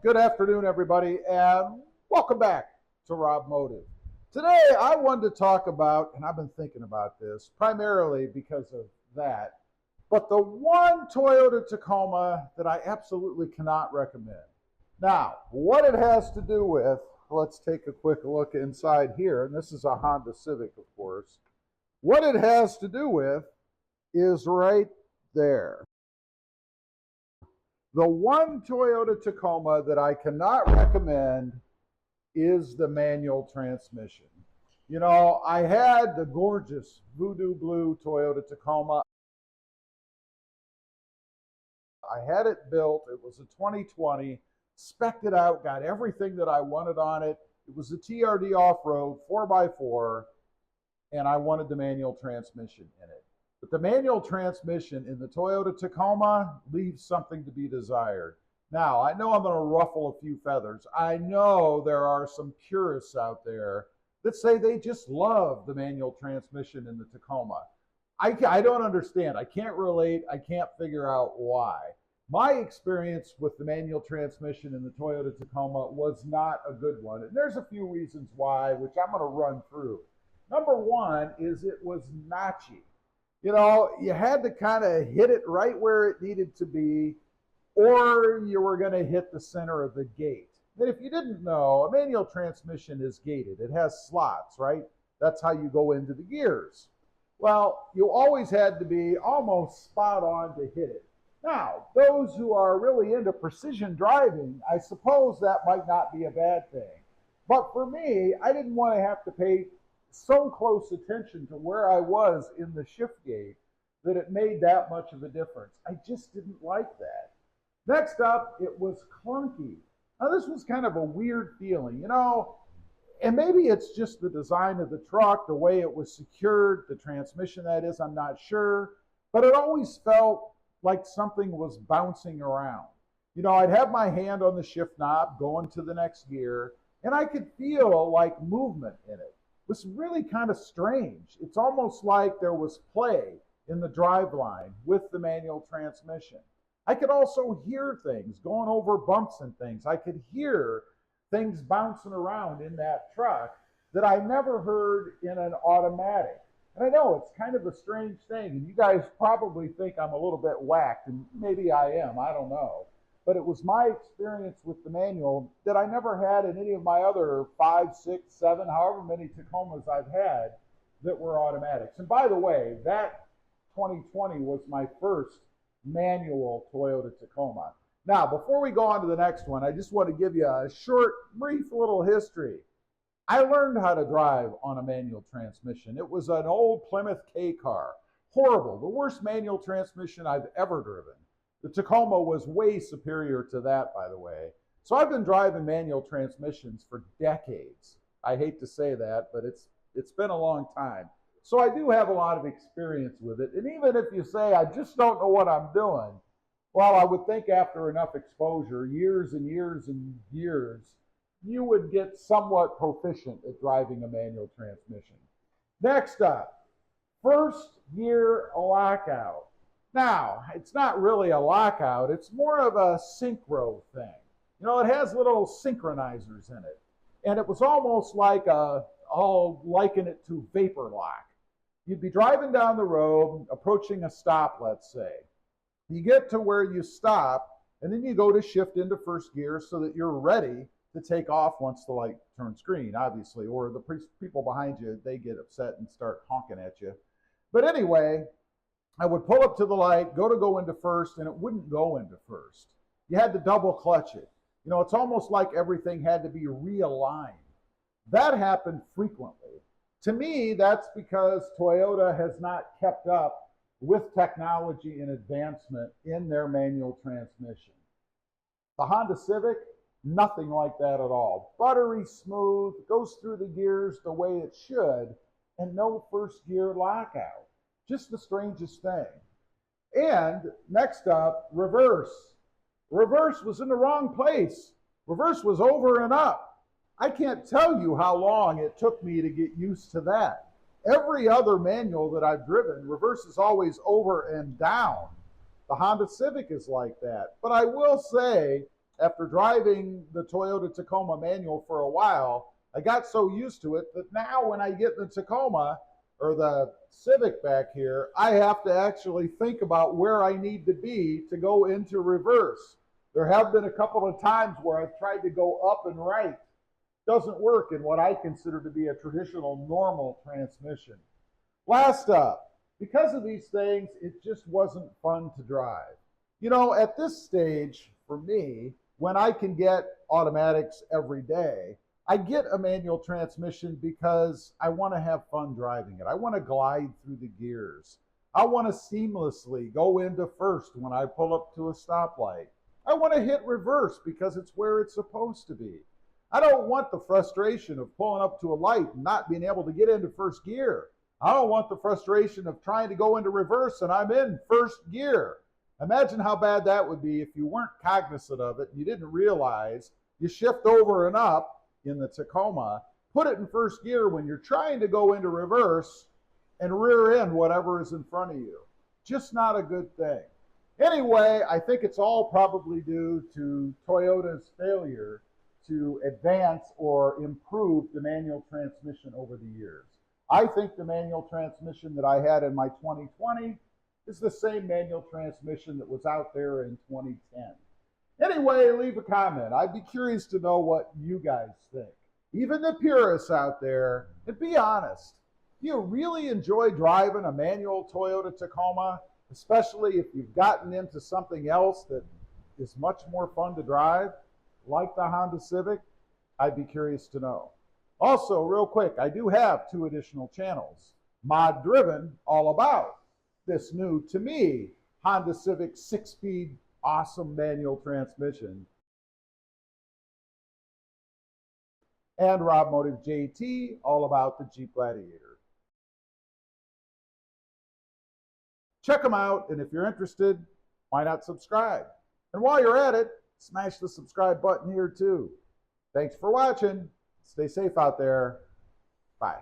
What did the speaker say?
Good afternoon, everybody, and welcome back to RobMotive. Today, I wanted to talk about, and I've been thinking about this primarily because of that, but the one Toyota Tacoma that I absolutely cannot recommend. Now, what it has to do with, let's take a quick look inside here, and this is a Honda Civic, of course. What it has to do with is right there. The one Toyota Tacoma that I cannot recommend is the manual transmission. You know, I had the gorgeous Voodoo Blue Toyota Tacoma. I had it built. It was a 2020, spec'd it out, got everything that I wanted on it. It was a TRD off-road 4x4, and I wanted the manual transmission in it. But the manual transmission in the Toyota Tacoma leaves something to be desired. Now, I know I'm going to ruffle a few feathers. I know there are some purists out there that say they just love the manual transmission in the Tacoma. I don't understand. I can't relate. I can't figure out why. My experience with the manual transmission in the Toyota Tacoma was not a good one. And there's a few reasons why, which I'm going to run through. Number one is it was notchy. You know, you had to kind of hit it right where it needed to be, or you were going to hit the center of the gate. And if you didn't know, a manual transmission is gated. It has slots, right? That's how you go into the gears. Well, you always had to be almost spot on to hit it. Now, those who are really into precision driving, I suppose that might not be a bad thing. But for me, I didn't want to have to pay so close attention to where I was in the shift gate that it made that much of a difference. I just didn't like that. Next up, it was clunky. Now, this was kind of a weird feeling, you know, and maybe it's just the design of the truck, the way it was secured, the transmission, that is, I'm not sure, but it always felt like something was bouncing around. You know, I'd have my hand on the shift knob going to the next gear, and I could feel like movement in it. It was really kind of strange. It's almost like there was play in the driveline with the manual transmission. I could also hear things going over bumps and things. I could hear things bouncing around in that truck that I never heard in an automatic. And I know it's kind of a strange thing, and you guys probably think I'm a little bit whacked, and maybe I am, I don't know. But it was my experience with the manual that I never had in any of my other 5, 6, 7, however many Tacomas I've had that were automatics. And by the way, that 2020 was my first manual Toyota Tacoma. Now, before we go on to the next one, I just want to give you a short, brief little history. I learned how to drive on a manual transmission. It was an old Plymouth K car. Horrible, the worst manual transmission I've ever driven. The Tacoma was way superior to that, by the way. So I've been driving manual transmissions for decades. I hate to say that, but it's been a long time. So I do have a lot of experience with it. And even if you say, I just don't know what I'm doing, well, I would think after enough exposure, years and years and years, you would get somewhat proficient at driving a manual transmission. Next up, first gear lockout. Now, it's not really a lockout, it's more of a synchro thing. You know, it has little synchronizers in it. And it was almost like I'll liken it to vapor lock. You'd be driving down the road, approaching a stop, let's say. You get to where you stop, and then you go to shift into first gear so that you're ready to take off once the light turns green, obviously, or the people behind you, they get upset and start honking at you. But anyway, I would pull up to the light, go into first, and it wouldn't go into first. You had to double clutch it. You know, it's almost like everything had to be realigned. That happened frequently. To me, that's because Toyota has not kept up with technology and advancement in their manual transmission. The Honda Civic, nothing like that at all. Buttery smooth, goes through the gears the way it should, and no first gear lockout. Just the strangest thing. And next up, reverse. Reverse was in the wrong place. Reverse was over and up. I can't tell you how long it took me to get used to that. Every other manual that I've driven, reverse is always over and down. The Honda Civic is like that. But I will say, after driving the Toyota Tacoma manual for a while, I got so used to it that now when I get the Tacoma or the Civic back here, I have to actually think about where I need to be to go into reverse. There have been a couple of times where I've tried to go up and right. Doesn't work in what I consider to be a traditional normal transmission. Last up, because of these things, it just wasn't fun to drive. You know, at this stage, for me, when I can get automatics every day, I get a manual transmission because I want to have fun driving it. I want to glide through the gears. I want to seamlessly go into first when I pull up to a stoplight. I want to hit reverse because it's where it's supposed to be. I don't want the frustration of pulling up to a light and not being able to get into first gear. I don't want the frustration of trying to go into reverse and I'm in first gear. Imagine how bad that would be if you weren't cognizant of it and you didn't realize you shift over and up in the Tacoma, put it in first gear when you're trying to go into reverse and rear end whatever is in front of you. Just not a good thing. Anyway, I think it's all probably due to Toyota's failure to advance or improve the manual transmission over the years. I think the manual transmission that I had in my 2020 is the same manual transmission that was out there in 2010. Anyway, leave a comment. I'd be curious to know what you guys think. Even the purists out there, and be honest, do you really enjoy driving a manual Toyota Tacoma, especially if you've gotten into something else that is much more fun to drive, like the Honda Civic? I'd be curious to know. Also, real quick, I do have 2 additional channels. Mod Driven, all about this new, to me, Honda Civic 6-speed awesome manual transmission. And RobMotive JT, all about the Jeep Gladiator. Check them out, and if you're interested, why not subscribe? And while you're at it, smash the subscribe button here too. Thanks for watching. Stay safe out there. Bye.